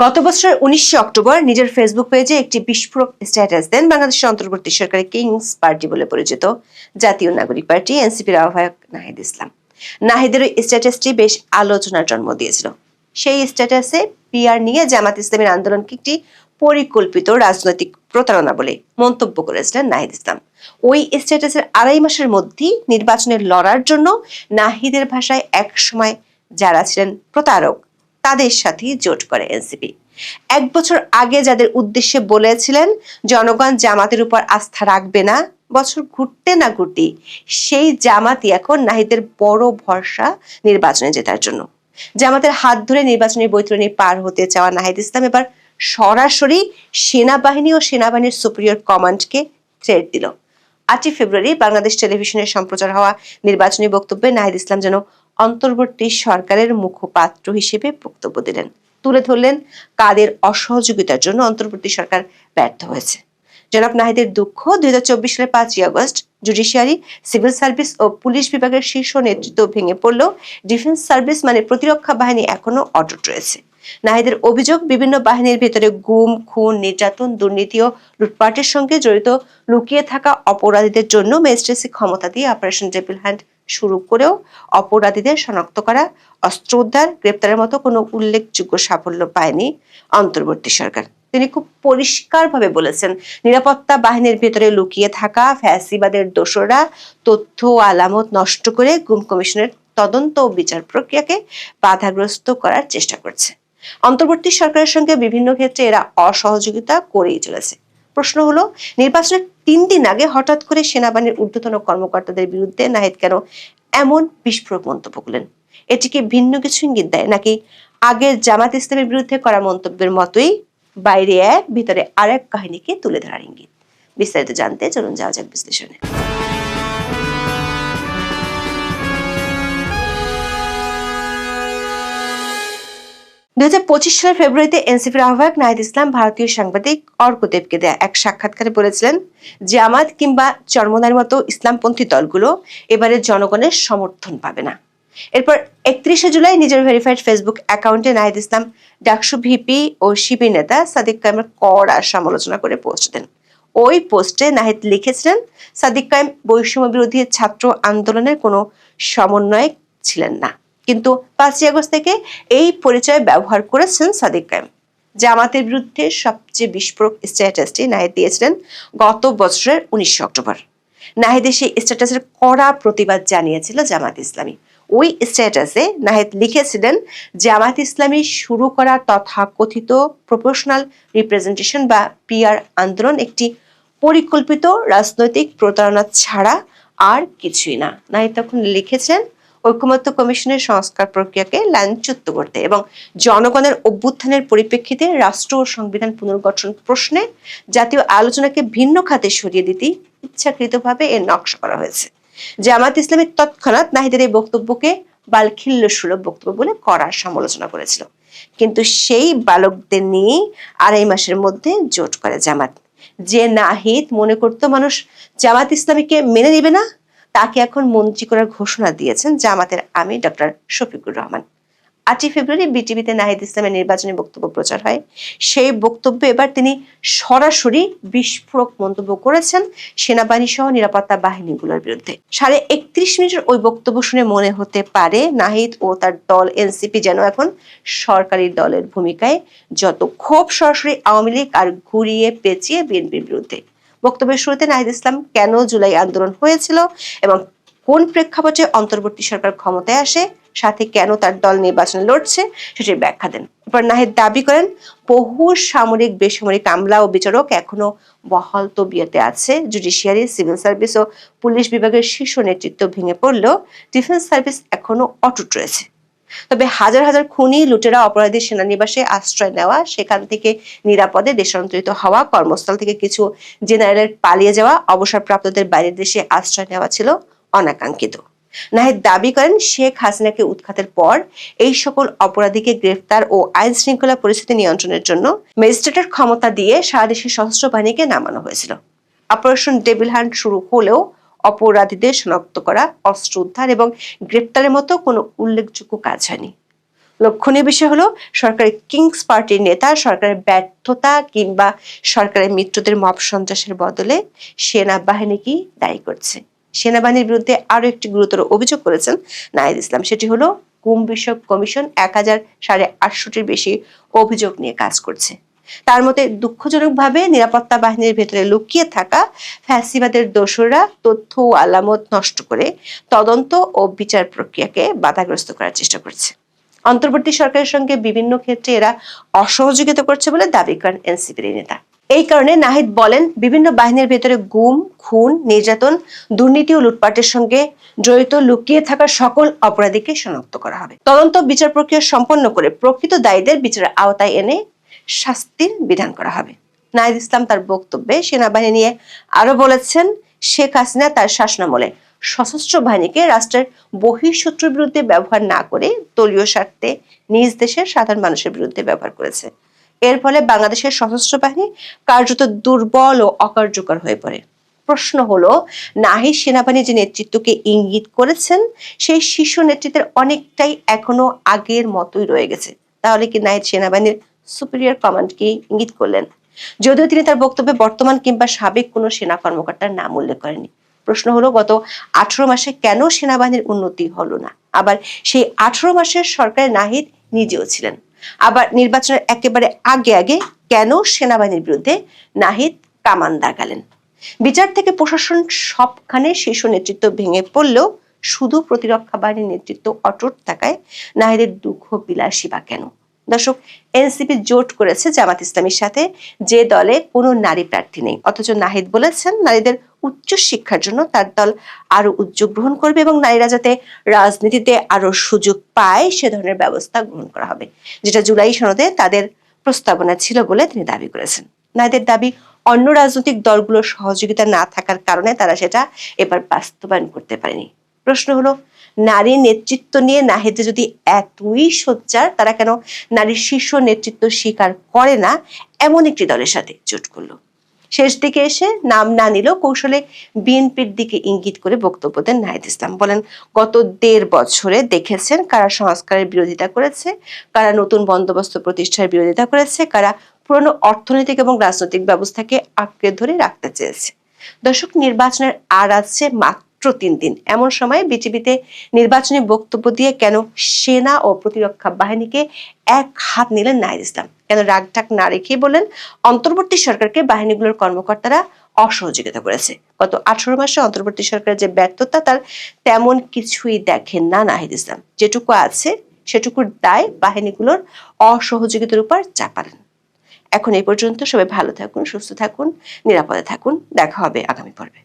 গত বছরের 19 অক্টোবর নিজের ফেসবুক পেজে একটি বিস্ফোরক স্ট্যাটাস দেন বাংলাদেশের অন্তর্বর্তী সরকারের কিংস পার্টি বলে পরিচিত জাতীয় নাগরিক পার্টি এনসিপির আহ্বায়ক নাহিদ ইসলাম। নাহিদের ওই স্ট্যাটাসটি বেশ আলোচনার জন্ম দিয়েছিল। সেই স্ট্যাটাসে পিআর নিয়ে জামাত ইসলামের আন্দোলনকে একটি পরিকল্পিত রাজনৈতিক প্রতারণা বলে মন্তব্য করেছিলেন নাহিদ ইসলাম। ওই স্ট্যাটাসের 2.5 মাসের মধ্যেই নির্বাচনে লড়ার জন্য নাহিদের ভাষায় একসময় যারা ছিলেন প্রতারক তাদের সাথেই জোট করে এনসিপি। 1 বছর আগে যাদের উদ্দেশ্যে বলেছিলেন জনগণ জামাতের উপর আস্থা রাখবে না, বছর ঘুরতে না ঘুরতেই সেই জামাতই এখন নাহিদের বড় ভরসা নির্বাচনে জেতার জন্য। জামাতের হাত ধরে নির্বাচনী বৈতরণী পার হতে চাওয়া নাহিদ ইসলাম এবার সরাসরি সেনাবাহিনী ও সেনাবাহিনীর সুপিরিয়র কমান্ডকে থ্রেট দিল। 8 ফেব্রুয়ারি বাংলাদেশ টেলিভিশনে সম্প্রচার হওয়া নির্বাচনী বক্তব্যে নাহিদ ইসলাম যেন অন্তর্বর্তী সরকারের মুখপাত্র হিসেবে বক্তব্য দিলেন। তুলে ধরলেন কাদের অসহযোগিতার জন্য অন্তর্বর্তী সরকার ব্যর্থ হয়েছে। জনাব নাহিদের দুঃখ, 2024 সালের 5ই আগস্ট জুডিশিয়ারি, সিভিল সার্ভিস ও পুলিশ বিভাগের শীর্ষ নেতৃত্ব ভেঙে পড়লেও ডিফেন্স সার্ভিস মানে প্রতিরক্ষা বাহিনী এখনো অটুট রয়েছে। নাহিদের অভিযোগ, বিভিন্ন বাহিনীর ভেতরে গুম, খুন, নির্যাতন, দুর্নীতি ও লুটপাটের সঙ্গে জড়িত লুকিয়ে থাকা অপরাধীদের জন্য ম্যাজিস্ট্রেসি ক্ষমতা দিয়ে অপারেশন ডেভিল হ্যান্ড শুরু করেও অপরাধীদের শনাক্ত করা, অস্ত্র উদ্ধার, গ্রেপ্তারের মতো কোনো উল্লেখযোগ্য সাফল্য পায়নি অন্তর্বর্তী সরকার। তিনি খুব পরিষ্কারভাবে বলেছেন, নিরাপত্তা বাহিনীর ভেতরে লুকিয়ে থাকা ফ্যাসিবাদের দোসররা তথ্য আলামত নষ্ট করে গুম কমিশনের তদন্ত ও বিচার প্রক্রিয়াকে বাধাগ্রস্ত করার চেষ্টা করছে। অন্তর্বর্তী সরকারের সঙ্গে বিভিন্ন ক্ষেত্রে এরা অসহযোগিতা করেই চলেছে। প্রশ্ন হলো, নির্বাচনের 3 দিন আগে হঠাৎ করে সেনাবাহিনীর ঊর্ধ্বতন কর্মকর্তাদের বিরুদ্ধে নাহিদ কেন এমন বিস্ফোরক মন্তব্য করলেন? এটিকে ভিন্ন কিছু ইঙ্গিত দেয়, নাকি আগের জামাত ইসলামের বিরুদ্ধে করা মন্তব্যের মতোই বাইরে এক ভিতরে আরেক কাহিনীকে তুলে ধরার ইঙ্গিত? বিস্তারিত জানতে চলুন যাওয়া যাক বিশ্লেষণে। 2025 সালের ফেব্রুয়ারিতে এনসিপির আহ্বায়ক নাহিদ ইসলাম ভারতীয় সাংবাদিক অর্কদেবকে দেয়া এক সাক্ষাৎকারে বলেছিলেন, জামাত কিংবা চরমনার মতো ইসলামপন্থী দলগুলো এবারে জনগণের সমর্থন পাবে না। এরপর 31শে জুলাই নিজের ভেরিফাইড ফেসবুক অ্যাকাউন্টে নাহিদ ইসলাম ডাকসু ভিপি ও শিবির নেতা সাদিক কায়েমের কড়া সমালোচনা করে পোস্ট দেন। ওই পোস্টে নাহিদ লিখেছিলেন, সাদিক কায়েম বৈষম্য বিরোধী ছাত্র আন্দোলনের কোনো সমন্বয়ক ছিলেন না, কিন্তু 5ই আগস্ট থেকে এই পরিচয় ব্যবহার করেছেন সাদিক কায়েম। জামাতের বিরুদ্ধে সবচেয়ে বিস্ফোরক স্ট্যাটাসটি নাহিদ দিয়েছিলেন গত বছরের 19 অক্টোবর। নাহিদের সেই স্ট্যাটাসের কড়া প্রতিবাদ জানিয়েছিল জামাত ইসলামী। ওই স্ট্যাটাসে নাহিদ লিখেছিলেন, জামাত ইসলামী শুরু করা তথাকথিত প্রপোর্শনাল রিপ্রেজেন্টেশন বা পিআর আন্দোলন একটি পরিকল্পিত রাজনৈতিক প্রতারণা ছাড়া আর কিছুই না। নাহিদ তখন লিখেছেন, ঐকমত্য কমিশনের সংস্কার প্রক্রিয়াকে লাঞ্ছিত করতে এবং জনগণের অভ্যুত্থানের পরিপ্রেক্ষিতে রাষ্ট্র ও সংবিধান পুনর্গঠন প্রশ্নে জাতীয় আলোচনাকে ভিন্ন খাতে সরিয়ে দিতে ইচ্ছাকৃতভাবে এর নকশা করা হয়েছে। জামাত ইসলামী তৎক্ষণাৎ নাহিদের এই বক্তব্যকে বালখিল্য সুলভ বক্তব্য বলে কড়া সমালোচনা করেছিল। কিন্তু সেই বালকদের নিয়ে 2.5 মাসের মধ্যে জোট করে জামাত। যে নাহিদ মনে করত মানুষ জামাত ইসলামীকে মেনে নেবে না, তাকে এখন মন্ত্রী করার ঘোষণা দিয়েছেন জামাতের আমির ডক্টর শফিকুর রহমান। 8 ফেব্রুয়ারি বিটিভিতে নাহিদ ইসলামের নির্বাচনী বক্তব্য প্রচার হয়। সেই বক্তব্যে এবার তিনি সরাসরি বিস্ফোরক মন্তব্য করেছেন সেনাবাহিনী সহ নিরাপত্তা বাহিনীগুলোর বিরুদ্ধে। 31.5 মিনিটের ওই বক্তব্য শুনে মনে হতে পারে নাহিদ ও তার দল এনসিপি যেন এখন সরকারি দলের ভূমিকায়, যত ক্ষোভ সরাসরি আওয়ামী লীগ আর ঘুরিয়ে পেঁচিয়ে বিএনপির বিরুদ্ধে। বক্তব্যের শুরুতে নাহিদ ইসলাম কেন জুলাই আন্দোলন হয়েছিল এবং কোন প্রেক্ষাপটে অন্তর্বর্তী সরকার ক্ষমতায় আসে, সাথে কেন তার দল নির্বাচনে লড়ছে সেটির ব্যাখ্যা দেন। এরপর নাহিদ দাবি করেন, বহু সামরিক বেসামরিক আমলা ও বিচারক এখনো বহাল তবিয়তে আছে। জুডিশিয়ারি, সিভিল সার্ভিস ও পুলিশ বিভাগের শীর্ষ নেতৃত্ব ভেঙে পড়লেও ডিফেন্স সার্ভিস এখনো অটুট রয়েছে। তবে হাজার হাজার খুনি, লুটেরা, অপরাধী সেনানিবাসে আশ্রয় নেওয়া, সেখান থেকে নিরাপদে দেশান্তরিত হওয়া, কর্মস্থল থেকে কিছু জেনারেলের পালিয়ে যাওয়া, অবসরপ্রাপ্তদের বাইরের দেশে আশ্রয় নেওয়া ছিল অনাকাঙ্ক্ষিত। নাহিদ দাবি করেন, শেখ হাসিনাকে উৎখাতের পর এই সকল অপরাধীকে গ্রেফতার ও আইন শৃঙ্খলা পরিস্থিতি নিয়ন্ত্রণের জন্য ম্যাজিস্ট্রেটের ক্ষমতা দিয়ে সারা দেশের সশস্ত্র বাহিনীকে নামানো হয়েছিল। অপারেশন ডেভিল হ্যান্ড শুরু হলেও অপরাধীদের শনাক্ত করা, অস্ত্র উদ্ধার এবং গ্রেপ্তারের মতো কোনো উল্লেখযোগ্য কাজ হয়নি। লক্ষণীয় বিষয় হলো সরকারের কিংস পার্টির নেতা সরকারের ব্যর্থতা কিংবা সরকারের মিত্রদের মব সন্ত্রাসের বদলে সেনাবাহিনীকেই দায়ী করছে। সেনাবাহিনীর বিরুদ্ধে আরো একটি গুরুতর অভিযোগ করেছেন নাহিদ ইসলাম, সেটি হলো গুম বিষয়ক কমিশন 1850-টির বেশি অভিযোগ নিয়ে কাজ করছে। তার মতে দুঃখজনকভাবে নিরাপত্তা বাহিনীর ভেতরে লুকিয়ে থাকা ফ্যাসিবাদের দোসররা তথ্য ও আলামত নষ্ট করে তদন্ত ও বিচার প্রক্রিয়াকে বাধাগ্রস্ত করার চেষ্টা করছে। অন্তর্বর্তী সরকারের সঙ্গে বিভিন্ন ক্ষেত্রে এরা অসহযোগিতা করছে বলে দাবি করেন এনসিপির নেতা। এই কারণে নাহিদ বলেন, বিভিন্ন বাহিনীর ভেতরে গুম, খুন, নির্যাতন, দুর্নীতি ও লুটপাটের সঙ্গে জড়িত লুকিয়ে থাকা সকল অপরাধীকে শনাক্ত করা হবে। তদন্ত বিচার প্রক্রিয়া সম্পন্ন করে প্রকৃত দায়ীদের বিচারের আওতায় এনে শাস্তির বিধান করা হবে। নাহিদ ইসলাম তার বক্তব্যে সেনাবাহিনী নিয়ে আরো বলেছেন, শেখ হাসিনা তার শাসনামলে সশস্ত্র বাহিনীকে রাষ্ট্রের বহিঃশত্রুর বিরুদ্ধে ব্যবহার না করে দলীয় স্বার্থে নিজ দেশের সাধারণ মানুষের বিরুদ্ধে ব্যবহার করেছে। এর ফলে বাংলাদেশের সশস্ত্র বাহিনী কার্যত দুর্বল ও অকার্যকর হয়ে পড়ে। প্রশ্ন হলো, নাহিদ সেনাবাহিনীর যে নেতৃত্বকে ইঙ্গিত করেছেন সেই শীর্ষ নেতৃত্বের অনেকটাই এখনো আগের মতোই রয়ে গেছে। তাহলে কি নাহিদ সেনাবাহিনীর সুপিরিয়র কমান্ডকে ইঙ্গিত করলেন? যদিও তিনি তার বক্তব্যে বর্তমান কিংবা সাবেক কোনো সেনা কর্মকর্তার নাম উল্লেখ করেনি। প্রশ্ন হলো, গত 18 মাসে কেন সেনাবাহিনীর উন্নতি হলো না? আবার সেই 18 মাসের সরকারে নাহিদ নিজেও ছিলেন। আবার নির্বাচনের একেবারে আগে কেন সেনাবাহিনীর বিরুদ্ধে নাহিদ কামান দাগালেন? বিচার থেকে প্রশাসন সবখানে শীর্ষ নেতৃত্ব ভেঙে পড়লেও শুধু প্রতিরক্ষা বাহিনীর নেতৃত্ব অটুট থাকায় নাহিদের দুঃখ বিলাসী বা কেন? দর্শক, এনসিপি জোট করেছে জামাত ইসলামীর সাথে, যে দলে কোনো নারী প্রার্থী নেই। অথচ নাহিদ বলেছেন নারীদের উচ্চ শিক্ষার জন্য তার দল আরো উদ্যোগ গ্রহণ করবে এবং নারীরা যাতে রাজনীতিতে আরো সুযোগ পায় সে ধরনের ব্যবস্থা গ্রহণ করা হবে, যেটা জুলাই সনদে তাদের প্রস্তাবনা ছিল বলে তিনি দাবি করেছেন। নারীদের দাবি অন্য রাজনৈতিক দলগুলোর সহযোগিতা না থাকার কারণে তারা সেটা এবার বাস্তবায়ন করতে পারেনি। প্রশ্ন হলো, নারী নেতৃত্ব নিয়ে নাহিদ যদি এতই সোচ্চার, তারা কেন নারীর শীর্ষ নেতৃত্ব স্বীকার করে না এমন একটি দলের সাথে জোট করলো? শেষ দিকে এসে নাম না নিলেও কৌশলে বিএনপির দিকে ইঙ্গিত করে বক্তব্য দেন নাহিদ ইসলাম। বলেন, গত 1.5 বছরে দেখেছেন কারা সংস্কারের বিরোধিতা করেছে, কারা নতুন বন্দোবস্ত প্রতিষ্ঠার বিরোধিতা করেছে, কারা পুরনো অর্থনৈতিক এবং রাজনৈতিক ব্যবস্থাকে আঁকড়ে ধরে রাখতে চেয়েছে। দর্শক, নির্বাচনের আর আছে মাত্র 3 দিন। এমন সময় বিটিভিতে নির্বাচনী বক্তব্য দিয়ে কেন সেনা ও প্রতিরক্ষা বাহিনীকে এক হাত নিলেন নাহিদ ইসলাম? কেন রাগঢাক না রেখে বলেন অন্তর্বর্তী সরকারকে বাহিনীগুলোর কর্মকর্তারা অসহযোগিতা করেছে? গত 18 মাসে অন্তর্বর্তী সরকারের যে ব্যর্থতা, তার তেমন কিছুই দেখেন না নাহিদ ইসলাম। যেটুকু আছে সেটুকুর দায় বাহিনীগুলোর অসহযোগিতার উপর চাপালেন। এখন এই পর্যন্ত। সবাই ভালো থাকুন, সুস্থ থাকুন, নিরাপদে থাকুন। দেখা হবে আগামী পর্বে।